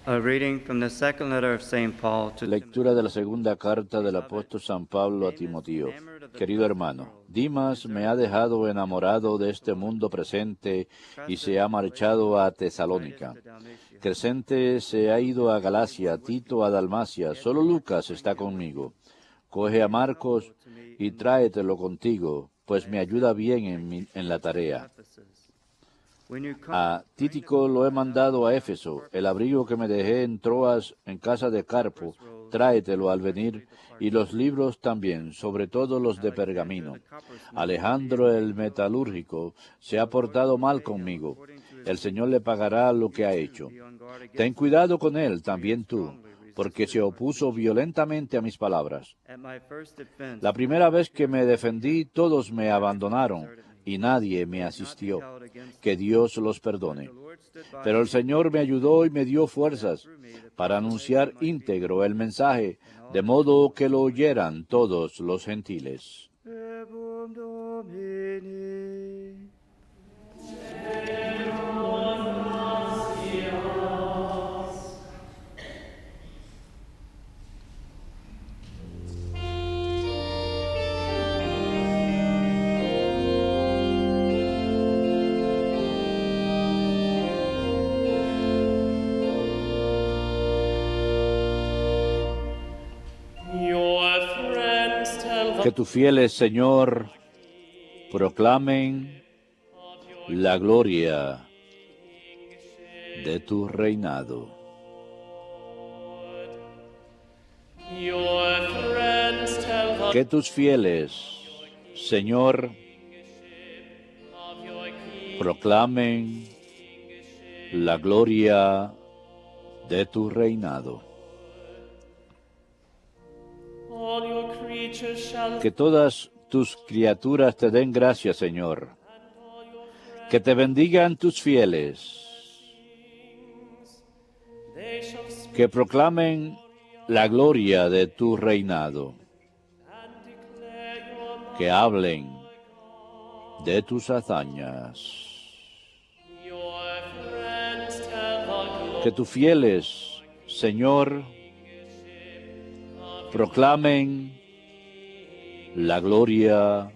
A reading from the second letter of St. Paul to Lectura de la segunda carta del apóstol San Pablo a Timoteo. Querido hermano, Dimas me ha dejado enamorado de este mundo presente y se ha marchado a Tesalónica. Crescente se ha ido a Galacia, Tito a Dalmacia, solo Lucas está conmigo. Coge a Marcos y tráetelo contigo, pues me ayuda bien en la tarea. A Tíquico lo he mandado a Éfeso. El abrigo que me dejé en Troas, en casa de Carpo, tráetelo al venir, y los libros también, sobre todo los de pergamino. Alejandro el metalúrgico se ha portado mal conmigo. El Señor le pagará lo que ha hecho. Ten cuidado con él, también tú, porque se opuso violentamente a mis palabras. La primera vez que me defendí, todos me abandonaron y nadie me asistió. Que Dios los perdone. Pero el Señor me ayudó y me dio fuerzas para anunciar íntegro el mensaje, de modo que lo oyeran todos los gentiles. Que tus fieles, Señor, proclamen la gloria de tu reinado. Que tus fieles, Señor, proclamen la gloria de tu reinado. Que todas tus criaturas te den gracias, Señor. Que te bendigan tus fieles. Que proclamen la gloria de tu reinado. Que hablen de tus hazañas. Que tus fieles, Señor, proclamen la gloria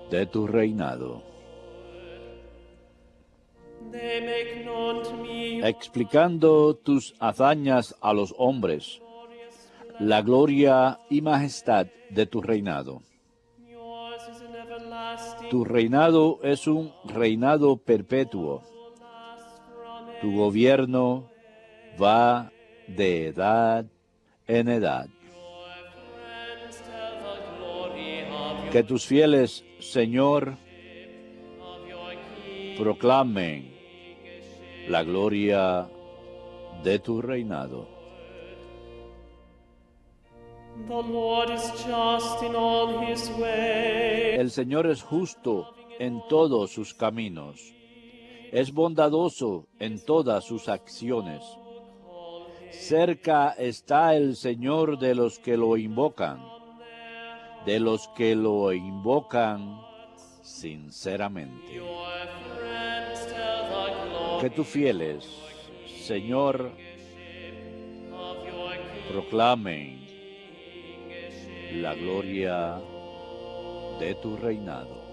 de tu reinado. Explicando tus hazañas a los hombres, la gloria y majestad de tu reinado. Tu reinado es un reinado perpetuo. Tu gobierno va de edad en edad. Que tus fieles, Señor, proclamen la gloria de tu reinado. El Señor es justo en todos sus caminos. Es bondadoso en todas sus acciones. Cerca está el Señor de los que lo invocan, sinceramente. Que tus fieles, Señor, proclamen la gloria de tu reinado.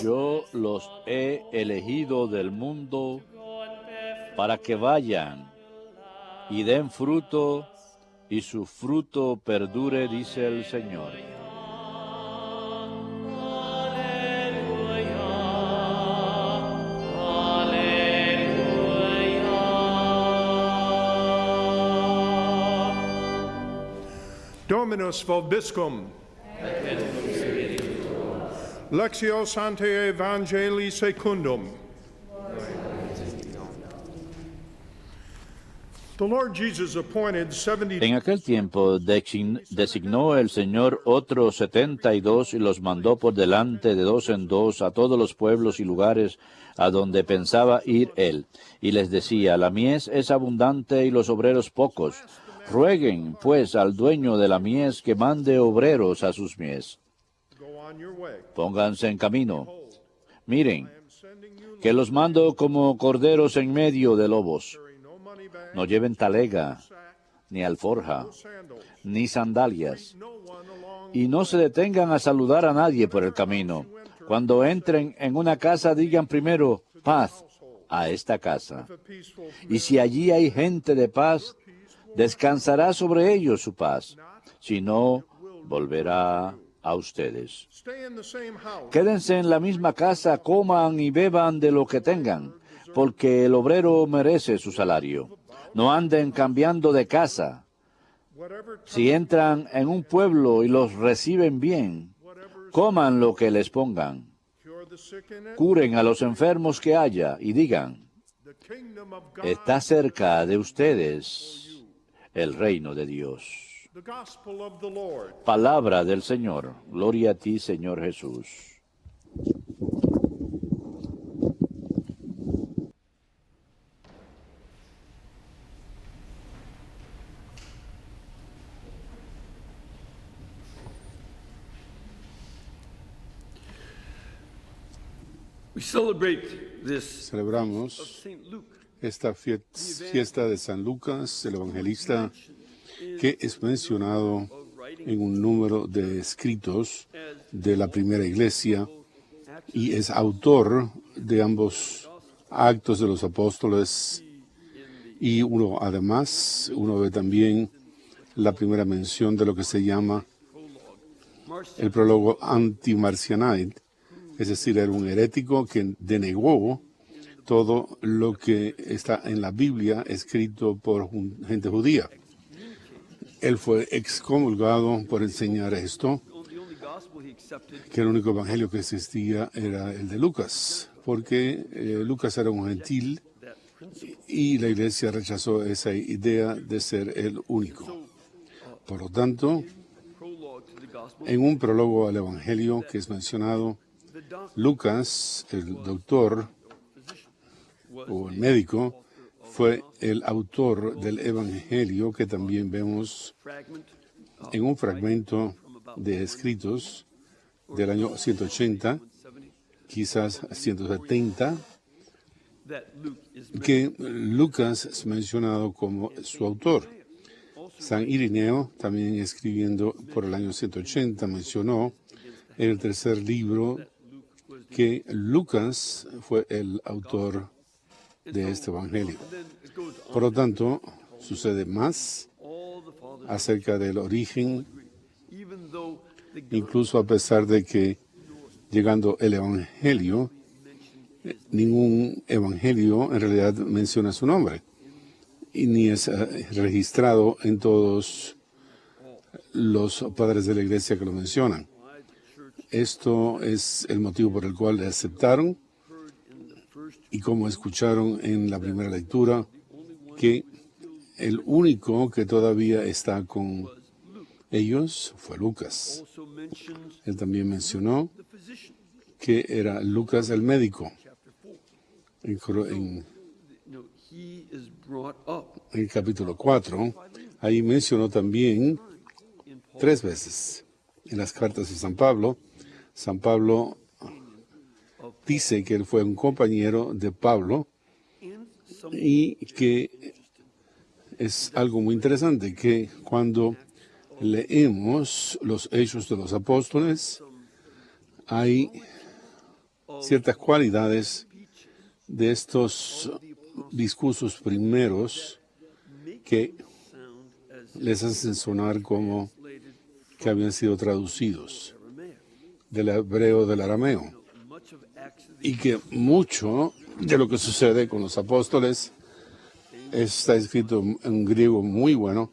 Yo los he elegido del mundo para que vayan y den fruto, y su fruto perdure, dice el Señor. Dominus vobiscum. Lectio Sanctae Evangelii Secundum. The Lord Jesus appointed 70. En aquel tiempo designó el Señor otros 72 y los mandó por delante de dos en dos a todos los pueblos y lugares a donde pensaba ir él. Y les decía, la mies es abundante y los obreros pocos. Rueguen, pues, al dueño de la mies que mande obreros a sus mies. Pónganse en camino. Miren, que los mando como corderos en medio de lobos. No lleven talega, ni alforja, ni sandalias, y no se detengan a saludar a nadie por el camino. Cuando entren en una casa, digan primero, paz a esta casa. Y si allí hay gente de paz, descansará sobre ellos su paz. Si no, volverá a ustedes. Quédense en la misma casa, coman y beban de lo que tengan, porque el obrero merece su salario. No anden cambiando de casa. Si entran en un pueblo y los reciben bien, coman lo que les pongan. Curen a los enfermos que haya y digan, está cerca de ustedes el reino de Dios. Palabra del Señor. Gloria a ti, Señor Jesús. Celebramos esta fiesta de San Lucas, el evangelista, que es mencionado en un número de escritos de la primera iglesia y es autor de ambos actos de los apóstoles. Y uno ve también la primera mención de lo que se llama el prólogo anti-Marcionite, es decir, era un herético que denegó todo lo que está en la Biblia escrito por gente judía. Él fue excomulgado por enseñar esto, que el único evangelio que existía era el de Lucas, porque Lucas era un gentil y la iglesia rechazó esa idea de ser el único. Por lo tanto, en un prólogo al evangelio que es mencionado, Lucas, el doctor o el médico, fue el autor del evangelio que también vemos en un fragmento de escritos del año 180, quizás 170, que Lucas es mencionado como su autor. San Irineo, también escribiendo por el año 180, mencionó en el tercer libro que Lucas fue el autor de este evangelio. Por lo tanto, sucede más acerca del origen, incluso a pesar de que llegando el evangelio, ningún evangelio en realidad menciona su nombre y ni es registrado en todos los padres de la iglesia que lo mencionan. Esto es el motivo por el cual le aceptaron y como escucharon en la primera lectura, que el único que todavía está con ellos fue Lucas. Él también mencionó que era Lucas el médico. En el capítulo 4, ahí mencionó también 3 veces en las cartas de San Pablo. San Pablo dice que él fue un compañero de Pablo y que es algo muy interesante que cuando leemos los Hechos de los Apóstoles hay ciertas cualidades de estos discursos primeros que les hacen sonar como que habían sido traducidos del hebreo del arameo, y que mucho de lo que sucede con los apóstoles está escrito en un griego muy bueno,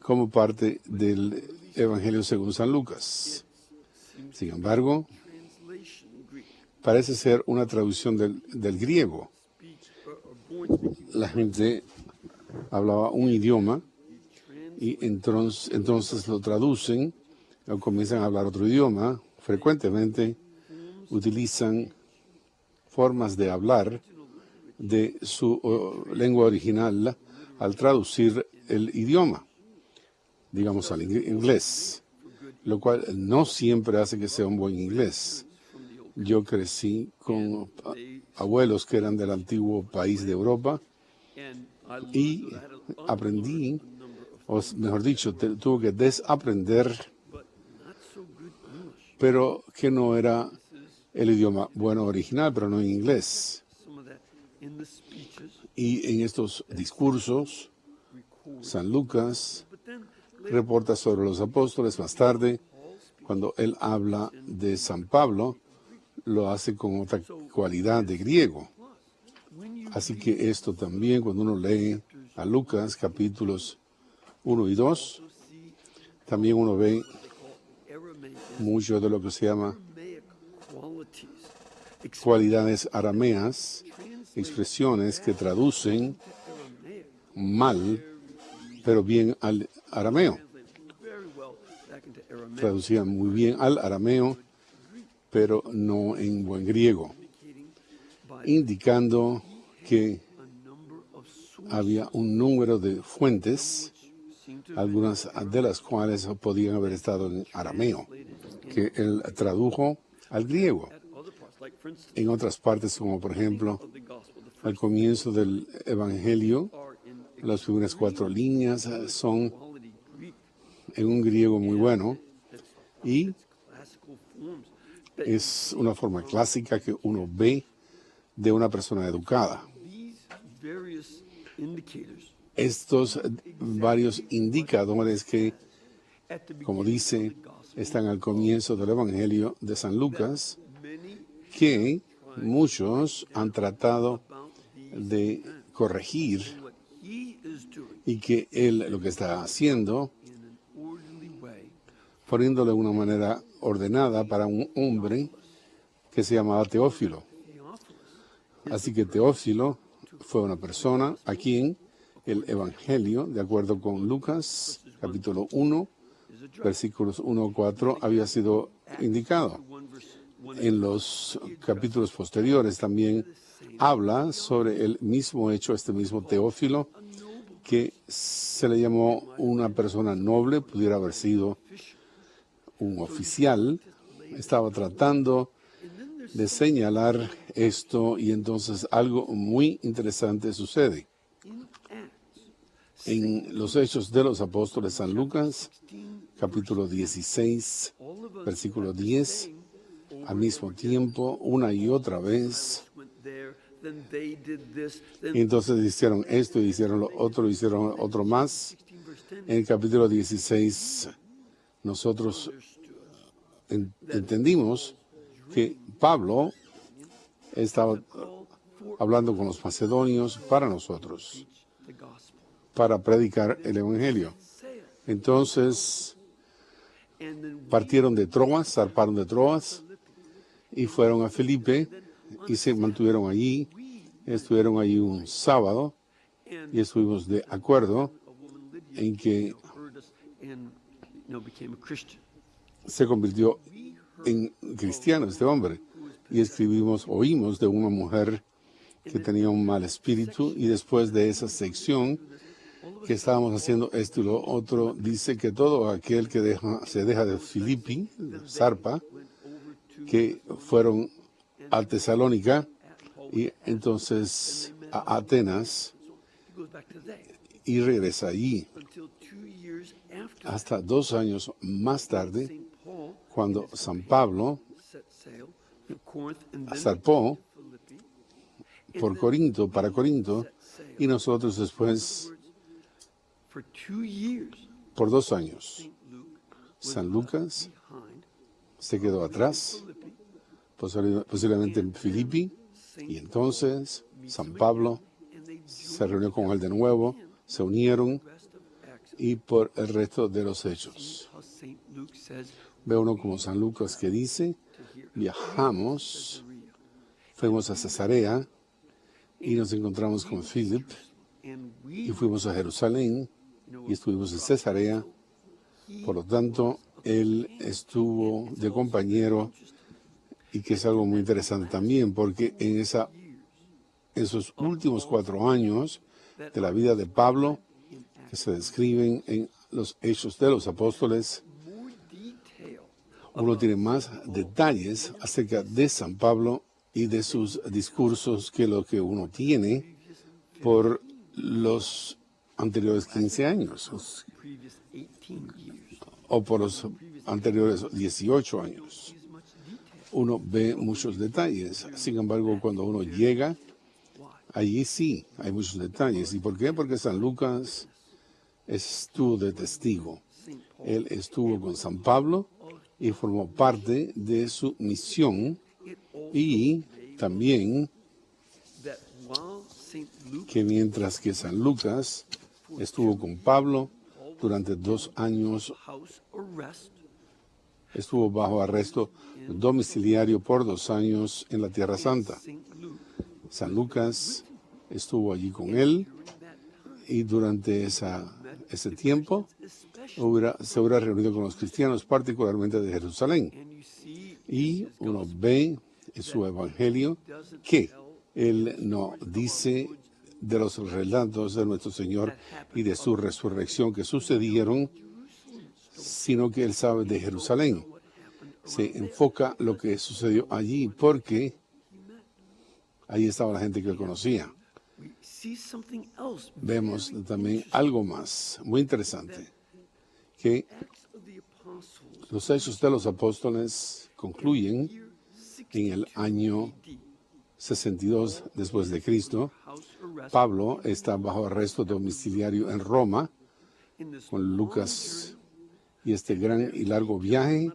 como parte del Evangelio según San Lucas. Sin embargo, parece ser una traducción del griego. La gente hablaba un idioma y entonces lo traducen o comienzan a hablar otro idioma. Frecuentemente utilizan formas de hablar de su lengua original al traducir el idioma, digamos al inglés, lo cual no siempre hace que sea un buen inglés. Yo crecí con abuelos que eran del antiguo país de Europa y aprendí, o mejor dicho, tuve que desaprender, pero que no era el idioma bueno original, pero no en inglés. Y en estos discursos, San Lucas reporta sobre los apóstoles. Más tarde, cuando él habla de San Pablo, lo hace con otra cualidad de griego. Así que esto también, cuando uno lee a Lucas, capítulos 1 y 2, también uno ve mucho de lo que se llama cualidades arameas, expresiones que traducen mal, pero bien al arameo. Traducían muy bien al arameo, pero no en buen griego, indicando que había un número de fuentes, algunas de las cuales podían haber estado en arameo, que él tradujo al griego. En otras partes, como por ejemplo, al comienzo del Evangelio, las primeras 4 líneas son en un griego muy bueno y es una forma clásica que uno ve de una persona educada. Estos varios indicadores que, como dice, están al comienzo del Evangelio de San Lucas, que muchos han tratado de corregir y que él lo que está haciendo, poniéndolo de una manera ordenada para un hombre que se llamaba Teófilo. Así que Teófilo fue una persona a quien el Evangelio, de acuerdo con Lucas, capítulo 1, versículos 1 a 4, había sido indicado. En los capítulos posteriores también habla sobre el mismo hecho, este mismo Teófilo, que se le llamó una persona noble, pudiera haber sido un oficial. Estaba tratando de señalar esto y entonces algo muy interesante sucede. En los Hechos de los Apóstoles, San Lucas, capítulo 16, versículo 10, al mismo tiempo, una y otra vez, y entonces hicieron esto, hicieron lo otro, hicieron otro más. En el capítulo 16, nosotros entendimos que Pablo estaba hablando con los macedonios para nosotros, para predicar el Evangelio. Entonces partieron de Troas, zarparon de Troas y fueron a Filipe y se mantuvieron allí. Estuvieron allí un sábado y estuvimos de acuerdo en que se convirtió en cristiano este hombre. Y oímos de una mujer que tenía un mal espíritu, y después de esa sección que estábamos haciendo esto y lo otro, dice que todo aquel que se deja de Filipi, zarpa, que fueron a Tesalónica y entonces a Atenas y regresa allí hasta 2 años más tarde, cuando San Pablo zarpó para Corinto, y nosotros después, por 2 años, San Lucas se quedó atrás, posiblemente en Filipi, y entonces San Pablo se reunió con él de nuevo, se unieron, y por el resto de los hechos. Ve uno como San Lucas que dice, viajamos, fuimos a Cesarea y nos encontramos con Philip y fuimos a Jerusalén y estuvimos en Cesarea. Por lo tanto, él estuvo de compañero, y que es algo muy interesante también, porque en esos últimos 4 años de la vida de Pablo, que se describen en los Hechos de los Apóstoles, uno tiene más detalles acerca de San Pablo y de sus discursos que lo que uno tiene por los anteriores 15 años o por los anteriores 18 años. Uno ve muchos detalles. Sin embargo, cuando uno llega, allí sí hay muchos detalles. ¿Y por qué? Porque San Lucas estuvo de testigo. Él estuvo con San Pablo y formó parte de su misión, y también que mientras que San Lucas estuvo con Pablo durante 2 años, estuvo bajo arresto domiciliario por 2 años en la Tierra Santa. San Lucas estuvo allí con él, y durante ese tiempo se hubiera reunido con los cristianos, particularmente de Jerusalén. Y uno ve en su evangelio que él no dice de los relatos de nuestro Señor y de su resurrección que sucedieron, sino que él sabe de Jerusalén. Se enfoca lo que sucedió allí porque ahí estaba la gente que él conocía. Vemos también algo más muy interesante, que los Hechos de los Apóstoles concluyen en el año 62 después de Cristo. Pablo está bajo arresto domiciliario en Roma con Lucas y este gran y largo viaje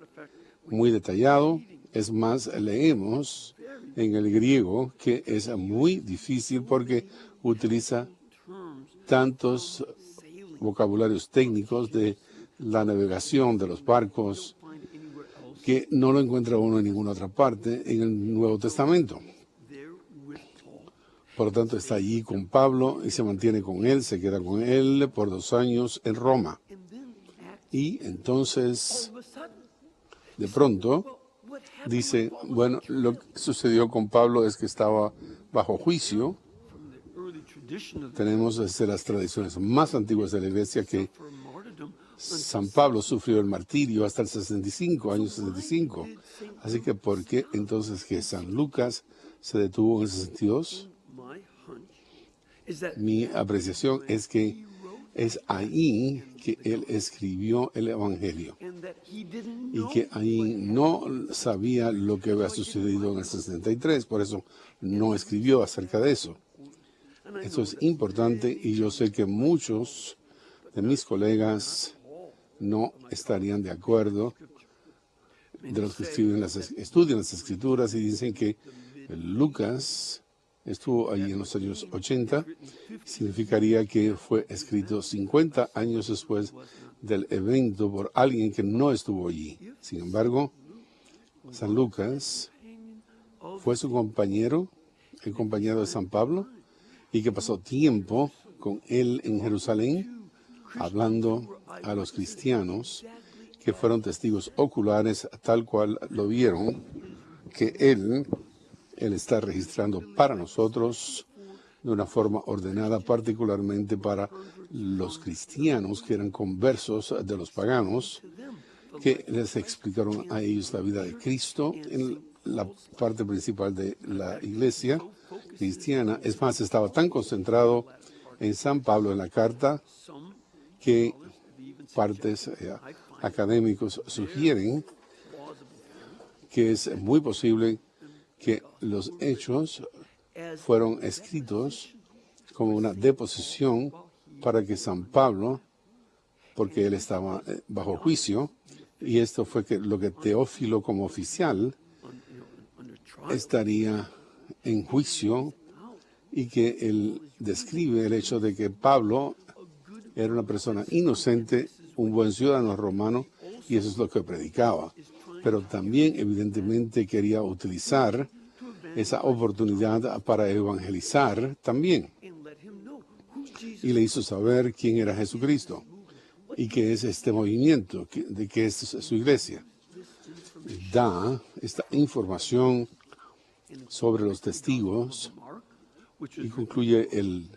muy detallado. Es más, leemos en el griego que es muy difícil porque utiliza tantos vocabularios técnicos de la navegación de los barcos que no lo encuentra uno en ninguna otra parte en el Nuevo Testamento. Por lo tanto, está allí con Pablo y se mantiene con él, se queda con él por 2 años en Roma. Y entonces, de pronto, dice, bueno, lo que sucedió con Pablo es que estaba bajo juicio. Tenemos desde las tradiciones más antiguas de la Iglesia que San Pablo sufrió el martirio hasta el 65, año 65. Así que, ¿por qué entonces que San Lucas se detuvo en el 62? Mi apreciación es que es ahí que él escribió el Evangelio y que ahí no sabía lo que había sucedido en el 63, por eso no escribió acerca de eso. Eso es importante, y yo sé que muchos de mis colegas no estarían de acuerdo, de los que estudian las Escrituras, y dicen que Lucas estuvo allí en los años 80, significaría que fue escrito 50 años después del evento por alguien que no estuvo allí. Sin embargo, San Lucas fue su compañero, el compañero de San Pablo, y que pasó tiempo con él en Jerusalén, hablando a los cristianos que fueron testigos oculares, tal cual lo vieron, que él está registrando para nosotros de una forma ordenada, particularmente para los cristianos que eran conversos de los paganos, que les explicaron a ellos la vida de Cristo en la parte principal de la iglesia cristiana. Es más, estaba tan concentrado en San Pablo en la carta que partes académicos sugieren que es muy posible que los hechos fueron escritos como una deposición para que San Pablo, porque él estaba bajo juicio, y esto fue lo que Teófilo como oficial estaría en juicio, y que él describe el hecho de que Pablo Era una persona inocente, un buen ciudadano romano, y eso es lo que predicaba. Pero también, evidentemente, quería utilizar esa oportunidad para evangelizar también. Y le hizo saber quién era Jesucristo y qué es este movimiento, de qué es su iglesia. Da esta información sobre los testigos y concluye el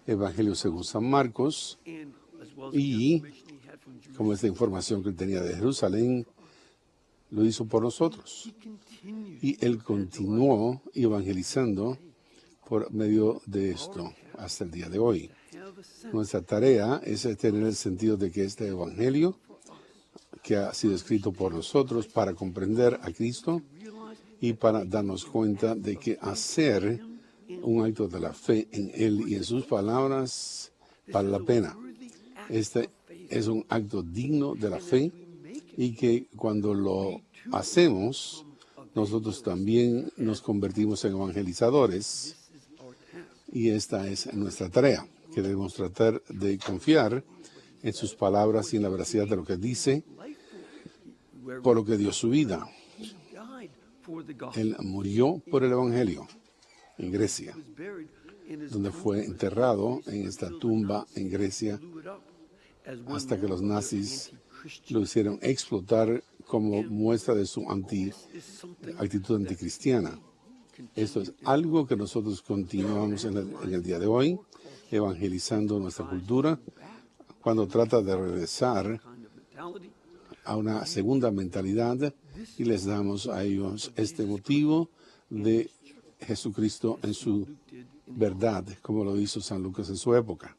Evangelio según San Marcos, y como esta información que él tenía de Jerusalén, lo hizo por nosotros. Y él continuó evangelizando por medio de esto hasta el día de hoy. Nuestra tarea es tener el sentido de que este Evangelio, que ha sido escrito por nosotros para comprender a Cristo y para darnos cuenta de que hacer un acto de la fe en Él y en sus palabras vale la pena. Este es un acto digno de la fe y que cuando lo hacemos, nosotros también nos convertimos en evangelizadores, y esta es nuestra tarea, que debemos tratar de confiar en sus palabras y en la veracidad de lo que dice, por lo que dio su vida. Él murió por el Evangelio en Grecia, donde fue enterrado en esta tumba en Grecia, hasta que los nazis lo hicieron explotar como muestra de su actitud anticristiana. Esto es algo que nosotros continuamos en el día de hoy, evangelizando nuestra cultura, cuando trata de regresar a una segunda mentalidad, y les damos a ellos este motivo de Jesucristo en su verdad, como lo hizo San Lucas en su época.